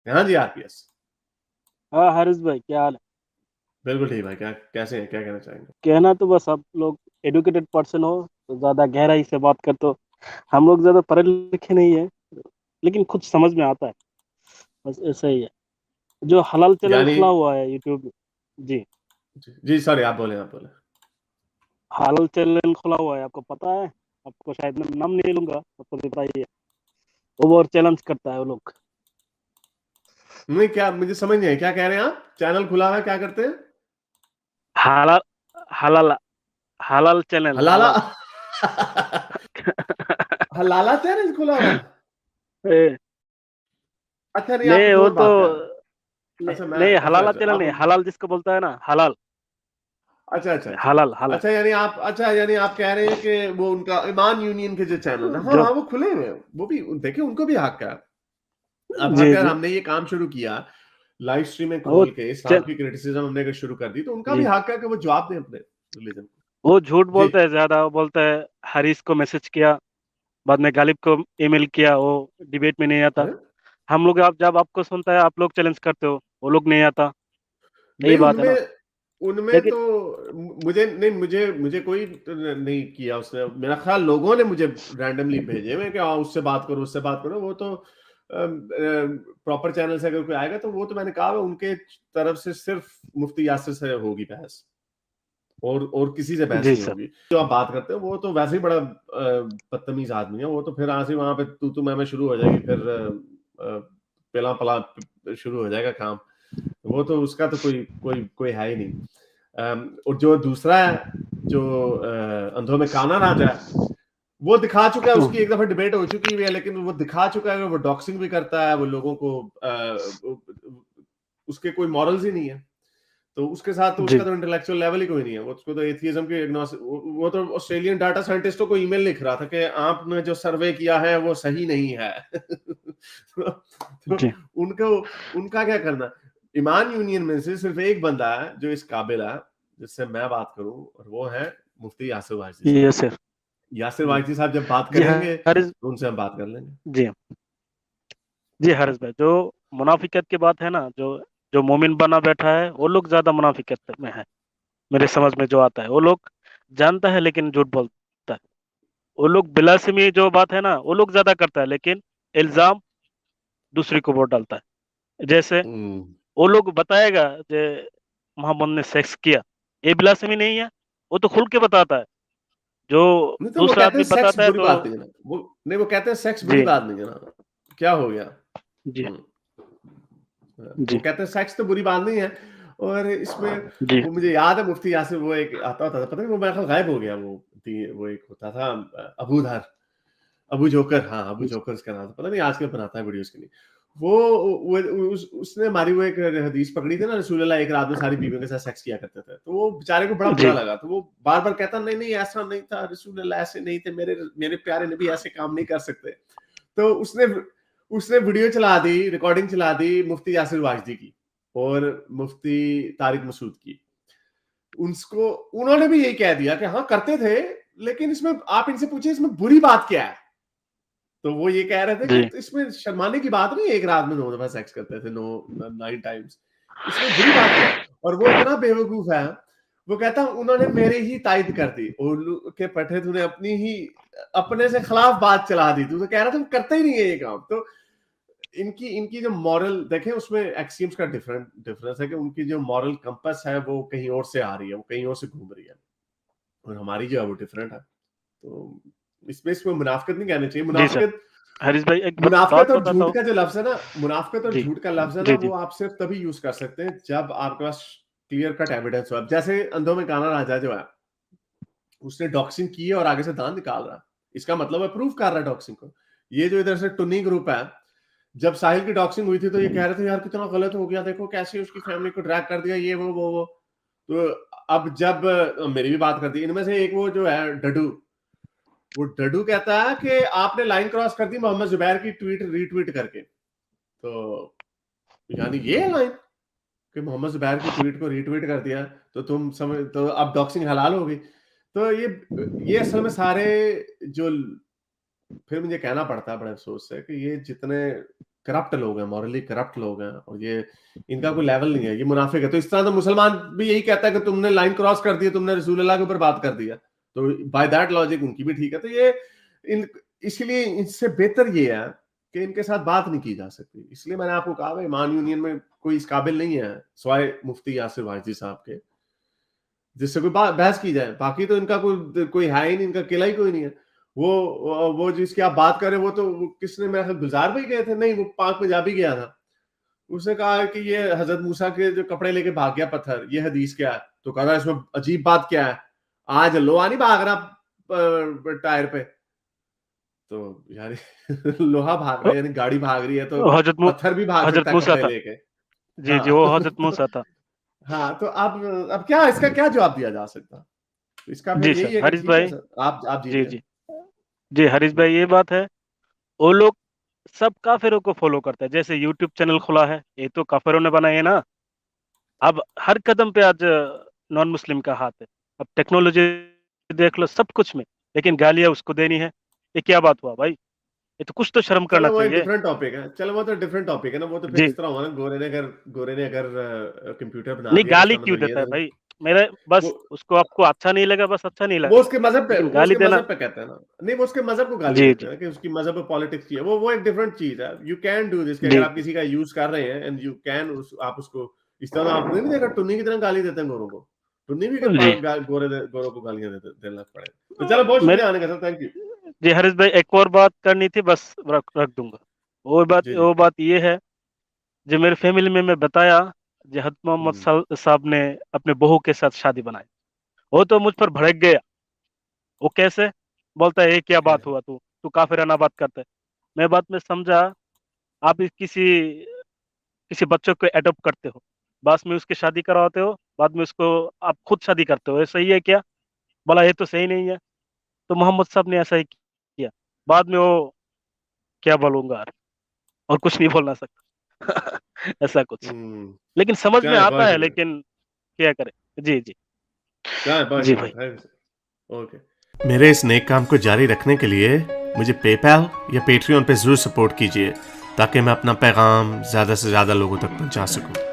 हाँ जी, आरपीएस। हाँ हारिस भाई, क्या हाल है? बिल्कुल ठीक भाई, क्या कैसे हैं, क्या कहना चाहेंगे? कहना तो बस आप लोग एडुकेटेड पर्सन हो तो ज्यादा गहराई से बात करते हो। हम लोग ज्यादा पढ़े लिखे नहीं है, लेकिन कुछ समझ में आता है। बस ऐसा ही है। जो हलाल चैनल यानी खुला हुआ है यूट्यूब में। जी। जी सॉरी, आप बोले, आप बोले। हलाल चैनल खुला हुआ है, आपको पता है? आपको शायद मैं नाम नहीं लूंगा, आपको तो पता ही है। ओवर चैलेंज करता है वो लोग। नहीं, क्या मुझे समझ नहीं आया, क्या कह रहे हैं आप? चैनल खुला है, क्या करते हैं? हलाल हलाल हलाल चैनल हलाला। हलाल। हलाला चैनल खुला हुआ है? ए, अच्छा, नहीं, आप नहीं कुछ वो और तो बात कर रहे हैं। नहीं, अच्छा, मैं नहीं अच्छा हलाला अच्छा चैनल आप नहीं, हलाल जिसको बोलता है ना, हलाल। अच्छा अच्छा अच्छा। हलाल हलाल। अच्छा, यानी आप कह रहे हैं कि वो उनका ईमान यूनियन के जो चैनल है, हाँ जो हाँ, वो खुले हुए हैं। वो भी देखिए, उनको भी हक है। अब जी अगर जी। हमने ये काम शुरू किया, लाइव स्ट्रीमिंग वो खोल के इस्लाम चल की क्रिटिसिज्म हमने अगर शुरू कर दी, तो उनका भी जी, हक है कि वो जवाब दें अपने रिलीजन को। वो झूठ जी। बोलते हैं ज्यादा। वो बोलते हैं हरीश को मैसेज किया, बाद में गालिब को ईमेल किया, वो डिबेट में नहीं आता। हैं? हम लोग आप जब आपको सुनता है आप लोग चैलेंज करते हो, वो लोग नहीं आता। यही नहीं, बात है ना। उनमें उनमें लेकिन तो मुझे नहीं, मुझे कोई नहीं किया उसने। मेरा ख्याल लोगों ने मुझे रैंडमली भेजे, मैं क्या उससे बात करो, उससे बात करो। वो तो प्रॉपर चैनल से अगर कोई आएगा, तो वो तो मैंने कहा उनके तरफ से सिर्फ मुफ्ती यासिर से होगी बहस, और किसी से बहस जी नहीं सर। होगी। जो आप बात करते हो वो तो वैसे ही बड़ा बदतमीज आदमी है। वो तो फिर आज ही वहां पे तू मैं शुरू हो जाएगी, फिर पेला पला शुरू हो जाएगा काम। वो तो उसका तो कोई कोई कोई है ही नहीं। और जो दूसरा है, जो अंधों में काना राजा है, वो दिखा चुका है, उसकी एक दफा डिबेट हो चुकी है, लेकिन वो दिखा चुका है कि वो डॉक्सिंग भी करता है, वो लोगों को उसके कोई मॉरल्स ही नहीं है। तो उसके साथ तो उसका जी तो इंटेलेक्चुअल लेवल ही कोई नहीं है। वो उसको तो एथियज्म के वो तो ऑस्ट्रेलियन डाटा साइंटिस्टों को ईमेल लिख रहा था कि आपने जो सर्वे किया है वो सही नहीं है। तो जी। उनको उनका क्या करना? ईमान यूनियन में से सिर्फ एक बंदा है जो इस काबिल है जिससे मैं बात करूं, और वो है मुफ्ती यासिर वाजदी साहब। ये सर। यासिर जी वाजदी साहब जब बात जी करेंगे हरीश। तो उनसे हम बात कर लेंगे। जी जी हरीश भाई, जो मुनाफिकत की बात है ना, जो जो मोमिन बना बैठा है वो लोग ज्यादा मुनाफिकत में है। मेरे समझ में जो आता है, वो लोग जानता है लेकिन झूठ बोलता है। वो लोग बिलासमी जो बात है ना, वो लोग ज्यादा करता है, लेकिन इल्जाम दूसरे को वोट डालता है। जैसे हम्म। वो लोग बताएगा जे मोहम्मद ने सेक्स किया, ये बिलासमी नहीं है। वो तो खुल के बताता है। जो नहीं, तो वो दूसरा कहते हैं आदमी सेक्स बताता है बुरी तो बात नहीं है ना, वो नहीं, वो कहते हैं सेक्स बुरी जी बात नहीं है ना, क्या हो गया? जी हम्म। वो जी कहते हैं सेक्स तो बुरी बात नहीं है। और इसमें जी वो मुझे याद है, मुफ्ती यासिर वो एक आता होता था, पता नहीं वो मेरे ख्याल गायब हो गया। वो एक होता था, अबू धर, अबू जोकर, हाँ अबू जोकर उसका नाम था। पता नहीं आजकल बनाता है वीडियोस के लिए। वो उसने हमारी वो एक हदीस पकड़ी थी ना, रसूलुल्लाह एक रात में सारी बीवियों के साथ सेक्स किया करते थे। तो वो बेचारे को बड़ा बुरा जी लगा, तो वो बार बार कहता नहीं नहीं ऐसा नहीं था, रसूलुल्लाह ऐसे नहीं थे, मेरे मेरे प्यारे नबी ऐसे काम नहीं कर सकते। तो उसने उसने वीडियो चला दी, रिकॉर्डिंग चला दी मुफ्ती यासिर वाजदी की और मुफ्ती तारिक मसूद की। उसको उन्होंने भी यही कह दिया कि हाँ करते थे, लेकिन इसमें आप इनसे पूछिए इसमें बुरी बात क्या है। तो वो ये कह रहे थे जी कि इसमें शर्माने की बात नहीं है, एक रात में 9 दफा सेक्स करते थे, 9 टाइम्स। इसमें बुरी बात क्या है? और वो इतना बेवकूफ है, वो कहता उन्होंने मेरी ही तायद कर दी, उल्लू के पट्टे तूने अपनी ही अपने से खिलाफ बात चला दी। तू तो कह रहा था करते ही नहीं है ये काम। तो इनकी इनकी जो मॉरल देखें, उसमें एक्सियम्स का डिफरेंस है कि उनकी जो मॉरल कंपास है वो कहीं और से आ रही है, वो कहीं और से घूम रही है, और हमारी जो है वो डिफरेंट है। तो इसमें मुनाफिकत नहीं कहनी चाहिए। जी सर। मुनाफिकत हरीश भाई, एक बात मुनाफिकत और बताता झूठ हूँ। का जो लफ्ज है ना, मुनाफिकत और जी झूठ का लफ्ज है ना, जी वो जी आप सिर्फ तभी यूज कर सकते हैं जब आपके पास क्लियर कट एविडेंस हो। अब जैसे अंधों में काना राजा जो है, उसने डॉक्सिंग की है और आगे से दांत निकाल रहा है, इसका मतलब है प्रूफ कर रहा है डॉक्सिंग को। ये जो इधर से टुन्नी ग्रुप है, जब साहिल की डॉक्सिंग हुई थी तो ये कह रहे थे यार कितना गलत हो गया, देखो कैसे उसकी फैमिली को ड्रैग कर दिया, ये वो। तो अब जब मेरी भी बात करती है, इनमें से एक वो जो है डडू, वो डडू कहता है कि आपने लाइन क्रॉस कर दी मोहम्मद जुबैर की ट्वीट रीट्वीट करके। तो यानी ये है लाइन कि मोहम्मद जुबैर की ट्वीट को रीट्वीट कर दिया, तो तुम समझ, तो अब डॉक्सिंग हलाल होगी। तो ये असल में सारे जो, फिर मुझे कहना पड़ता है बड़े अफसोस से कि ये जितने करप्ट लोग हैं, मॉरली करप्ट लोग हैं, और ये इनका कोई लेवल नहीं है, ये मुनाफिक है। तो इस तरह तो मुसलमान भी यही कहता है कि तुमने लाइन क्रॉस कर दी, तुमने रसूलुल्लाह के ऊपर बात कर दिया, तो बाय दैट लॉजिक उनकी भी ठीक है। तो ये इसलिए इससे बेहतर ये है कि इनके साथ बात नहीं की जा सकती। इसलिए मैंने आपको कहा भाई मान यूनियन में कोई इस काबिल नहीं है सिवाय मुफ्ती यासिर वाहिदी साहब के जिससे कोई बहस की जाए। बाकी तो इनका कोई है ही नहीं, इनका किला ही कोई नहीं है। वो जिसकी आप बात कर रहे हैं वो तो किसने, मेरे ख्याल गुलजार भाई गए थे, नहीं वो पाक पंजाबी गया था, उसने कहा कि ये हजरत मूसा के जो कपड़े लेके भाग गया पत्थर, ये हदीस क्या है? तो कहा इसमें अजीब बात क्या है, आज लोहा नहीं भाग रहा टायर पे, तो यार लोहा भाग रहा है यानी गाड़ी भाग रही है, तो पत्थर भी भाग सकता है कपड़े लेके। जी जी, वो हजरत मूसा था। हाँ, तो अब क्या इसका क्या जवाब दिया जा सकता? इसका फिर यही है कि ठीक है सर, आप जी जी जी हरीश भाई, ये बात है, वो लोग सब काफिरों को फॉलो करते हैं। जैसे यूट्यूब चैनल खुला है, ये तो काफिरों ने बनाए है ना। अब हर कदम पे आज नॉन मुस्लिम का हाथ है। अब टेक्नोलॉजी देख लो, सब कुछ में, लेकिन गालियां उसको देनी है। ये क्या बात हुआ भाई? ये तो कुछ तो शर्म करना चलो वो एक चाहिए। डिफरेंट टॉपिक है, चलो वो तो डिफरेंट टॉपिक है ना। वो तो फिर इस तरह हुआ ना, गोरे ने अगर कंप्यूटर बना नहीं, दिया, गाली इसका क्यों मतलब ये देता है था भाई? मेरे बस उसको, आपको अच्छा नहीं लगा, बस अच्छा नहीं लगा, वो उसके मजहब पे, लेकिन वो गाली उसके देना। मजहब पे कहते हैं ना, नहीं वो उसके मजहब को गाली जी देते जी हैं कि उसकी मजहब पे पॉलिटिक्स की है, वो एक डिफरेंट चीज है। यू कैन डू दिस, जी अगर आप किसी का यूज कर रहे हैं एंड यू कैन, आप उसको इस तरह, आपने नहीं देखा टुन्नी की तरह गाली देते हैं गोरों को, टुन्नी भी जी। गोरों को गालियां देना पड़े। तो चलो बहुत मेरे शुक्रिया आने का सर, थैंक यू। जी हरीश भाई, एक और बात करनी थी, बस रख दूंगा। जी जी। वो बात ये है, जो मेरे फैमिली में मैं बताया, जो हज मोहम्मद साहब ने अपने बहू के साथ शादी बनाई, वो तो मुझ पर भड़क गया। वो कैसे बोलता है, ये क्या बात हुआ, तू तू काफिराना बात करता है। मैं बात में समझा, आप किसी किसी बच्चों को एडॉप्ट करते हो, बाद में उसकी शादी करवाते हो, बाद में उसको आप खुद शादी करते हो, ये सही है क्या? बोला ये तो सही नहीं है। तो मोहम्मद साहब ने ऐसा ही किया। बाद में वो, क्या बोलूंगा यार, और कुछ नहीं बोलना सकता। ऐसा कुछ, लेकिन समझ में क्या है, आता बहुत है, शुक्रिया, लेकिन क्या करे। जी जी क्या है, बहुत जी भाई। शुक्रिया, ओके। मेरे इस नेक काम को जारी रखने के लिए मुझे पेपैल या पेट्रियन पे जरूर सपोर्ट कीजिए, ताकि मैं अपना पैगाम ज़्यादा से ज़्यादा लोगों तक पहुंचा सकूं।